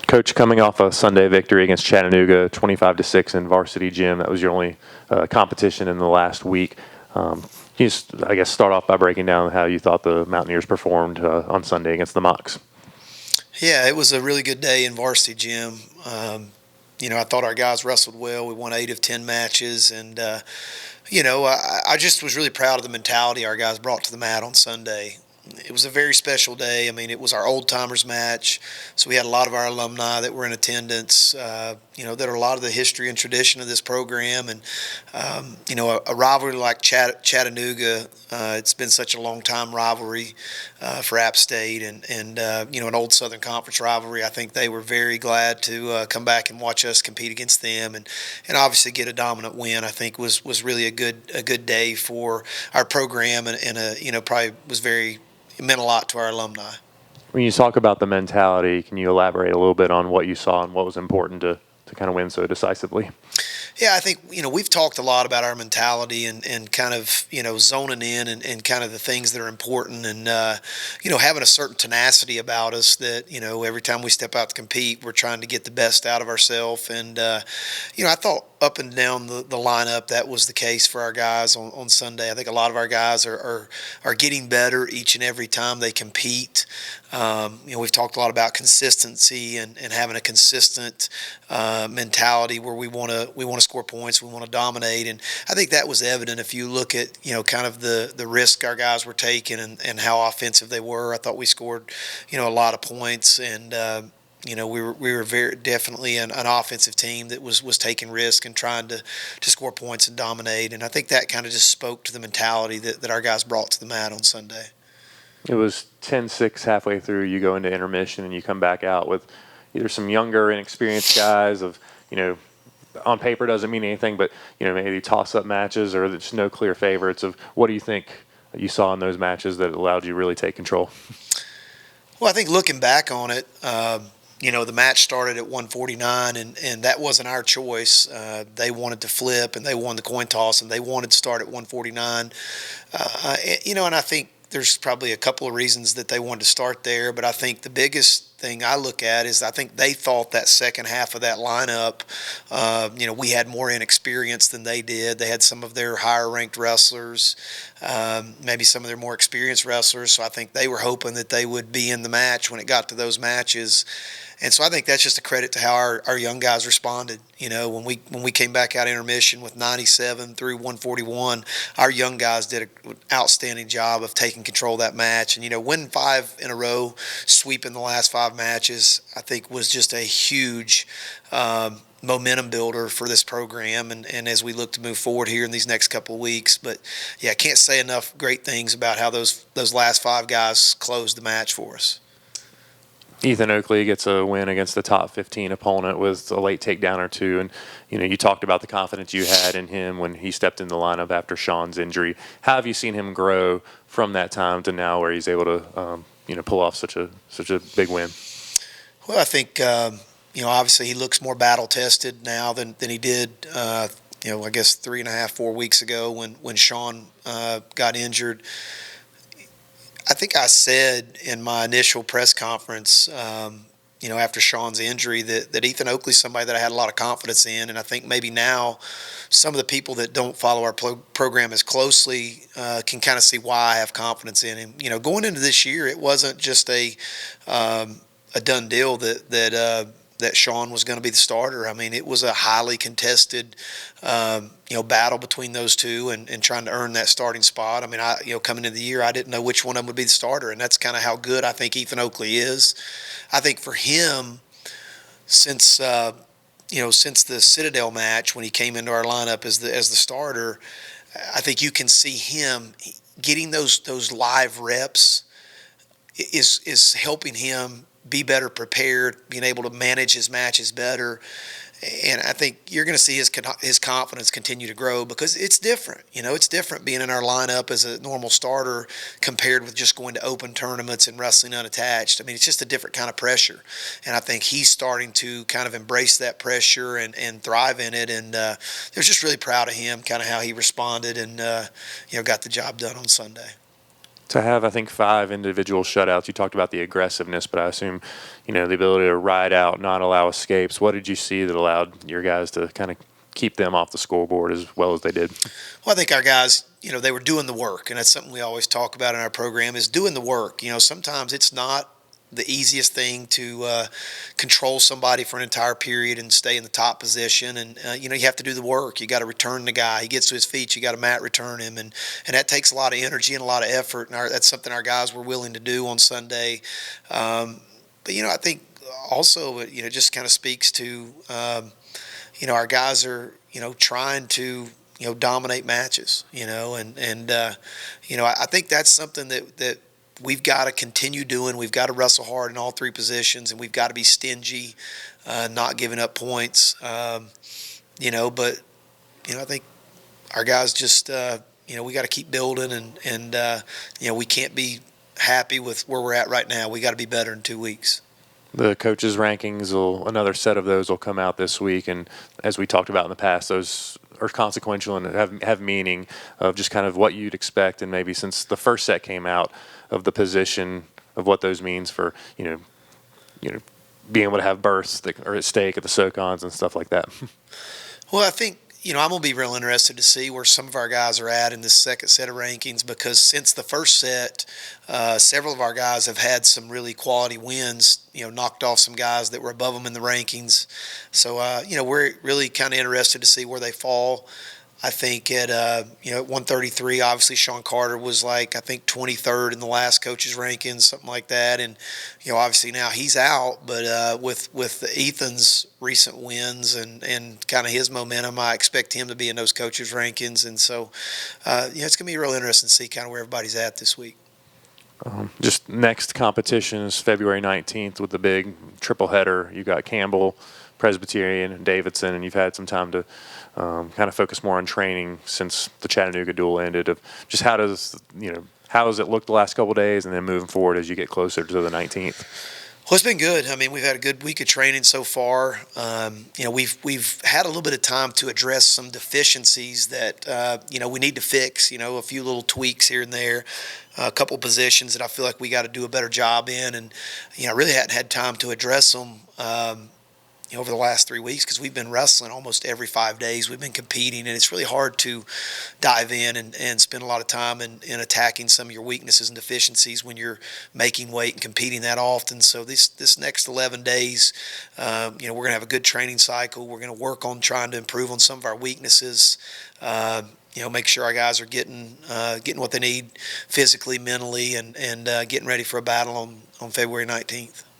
Coach, coming off a Sunday victory against Chattanooga, 25-6 in varsity gym, that was your only competition in the last week. Can you just, I guess, start off by breaking down how you thought the Mountaineers performed on Sunday against the Mocs? Yeah, it was a really good day in varsity gym. I thought our guys wrestled well. We won 8 of 10 matches, and I just was really proud of the mentality our guys brought to the mat on Sunday. It was a very special day. I mean, it was our old timers match, so we had a lot of our alumni that were in attendance. That are a lot of the history and tradition of this program, and a rivalry like Chattanooga. It's been such a long time rivalry for App State, and an old Southern Conference rivalry. I think they were very glad to come back and watch us compete against them, and obviously get a dominant win. I think was really a good day for our program, and probably was very. It meant a lot to our alumni. When you talk about the mentality, can you elaborate a little bit on what you saw and what was important to kind of win so decisively? Yeah, I think, we've talked a lot about our mentality and kind of, zoning in and kind of the things that are important and, having a certain tenacity about us that, every time we step out to compete, we're trying to get the best out of ourselves. And, I thought up and down the lineup, that was the case for our guys on Sunday. I think a lot of our guys are getting better each and every time they compete. We've talked a lot about consistency and having a consistent mentality where we want to score points, we want to dominate, and I think that was evident if you look at kind of the risk our guys were taking and how offensive they were. I thought we scored a lot of points, and we were very definitely an offensive team that was taking risk and trying to score points and dominate, and I think that kind of just spoke to the mentality that our guys brought to the mat on Sunday. It was 10-6 halfway through. You go into intermission and you come back out with either some younger, inexperienced guys of, on paper doesn't mean anything, but, maybe toss-up matches or there's no clear favorites. Of what do you think you saw in those matches that allowed you to really take control? Well, I think looking back on it, the match started at 149, and that wasn't our choice. They wanted to flip, and they won the coin toss, and they wanted to start at 149. And I think there's probably a couple of reasons that they wanted to start there, but I think the biggest thing I look at is I think they thought that second half of that lineup, we had more inexperience than they did. They had some of their higher-ranked wrestlers, maybe some of their more experienced wrestlers, so I think they were hoping that they would be in the match when it got to those matches. And so I think that's just a credit to how our young guys responded. When we came back out of intermission with 97 through 141, our young guys did an outstanding job of taking control of that match. And, winning 5 in a row, sweeping the last 5 matches, I think was just a huge momentum builder for this program and as we look to move forward here in these next couple of weeks. But, yeah, I can't say enough great things about how those last 5 guys closed the match for us. Ethan Oakley gets a win against the top 15 opponent with a late takedown or two. And, you talked about the confidence you had in him when he stepped in the lineup after Sean's injury. How have you seen him grow from that time to now where he's able to, pull off such a big win? Well, I think, obviously he looks more battle-tested now than he did, I guess 3.5, 4 weeks ago when Sean got injured. I think I said in my initial press conference, after Sean's injury, that Ethan Oakley's somebody that I had a lot of confidence in, and I think maybe now some of the people that don't follow our program as closely can kind of see why I have confidence in him. Going into this year, it wasn't just a done deal that Sean was going to be the starter. I mean, it was a highly contested, battle between those two and trying to earn that starting spot. I mean, coming into the year, I didn't know which one of them would be the starter, and that's kind of how good I think Ethan Oakley is. I think for him, since the Citadel match when he came into our lineup as the starter, I think you can see him getting those live reps is helping him be better prepared, being able to manage his matches better. And I think you're going to see his confidence continue to grow because it's different. It's different being in our lineup as a normal starter compared with just going to open tournaments and wrestling unattached. I mean, it's just a different kind of pressure. And I think he's starting to kind of embrace that pressure and thrive in it. And I was just really proud of him, kind of how he responded and, got the job done on Sunday. To have, I think, 5 individual shutouts. You talked about the aggressiveness, but I assume, the ability to ride out, not allow escapes. What did you see that allowed your guys to kind of keep them off the scoreboard as well as they did? Well, I think our guys, they were doing the work, and that's something we always talk about in our program is doing the work. Sometimes it's not the easiest thing to control somebody for an entire period and stay in the top position. And, you have to do the work. You got to return the guy. He gets to his feet, you got to mat return him. And that takes a lot of energy and a lot of effort. And that's something our guys were willing to do on Sunday. But, I think also, just kind of speaks to, our guys are, trying to, dominate matches, I think that's something that we've got to continue doing. We've got to wrestle hard in all three positions, and we've got to be stingy, not giving up points. But I think our guys just we got to keep building, and we can't be happy with where we're at right now. We got to be better in 2 weeks. The coaches' rankings another set of those will come out this week, and as we talked about in the past, those are consequential and have meaning of just kind of what you'd expect, and maybe since the first set came out of the position of what those means for being able to have berths that are at stake at the SoCons and stuff like that. Well, I think I'm going to be real interested to see where some of our guys are at in this second set of rankings, because since the first set, several of our guys have had some really quality wins, knocked off some guys that were above them in the rankings. So, we're really kind of interested to see where they fall. I think at 133, obviously Sean Carter was I think 23rd in the last coaches rankings, something like that. And obviously now he's out, but with Ethan's recent wins and kind of his momentum, I expect him to be in those coaches rankings. And so it's gonna be real interesting to see kind of where everybody's at this week. Just next competition is February 19th with the big triple header. You got Campbell, Presbyterian, and Davidson, and you've had some time to kind of focus more on training since the Chattanooga duel ended. Of just how does it look the last couple of days, and then moving forward as you get closer to the 19th? Well, it's been good. I mean, we've had a good week of training so far. We've had a little bit of time to address some deficiencies that we need to fix. A few little tweaks here and there, a couple positions that I feel like we got to do a better job in, and I really hadn't had time to address them. Over the last 3 weeks, because we've been wrestling almost every 5 days. We've been competing, and it's really hard to dive in and spend a lot of time in attacking some of your weaknesses and deficiencies when you're making weight and competing that often. So this next 11 days, we're going to have a good training cycle. We're going to work on trying to improve on some of our weaknesses. Make sure our guys are getting what they need physically, mentally, and getting ready for a battle on February 19th.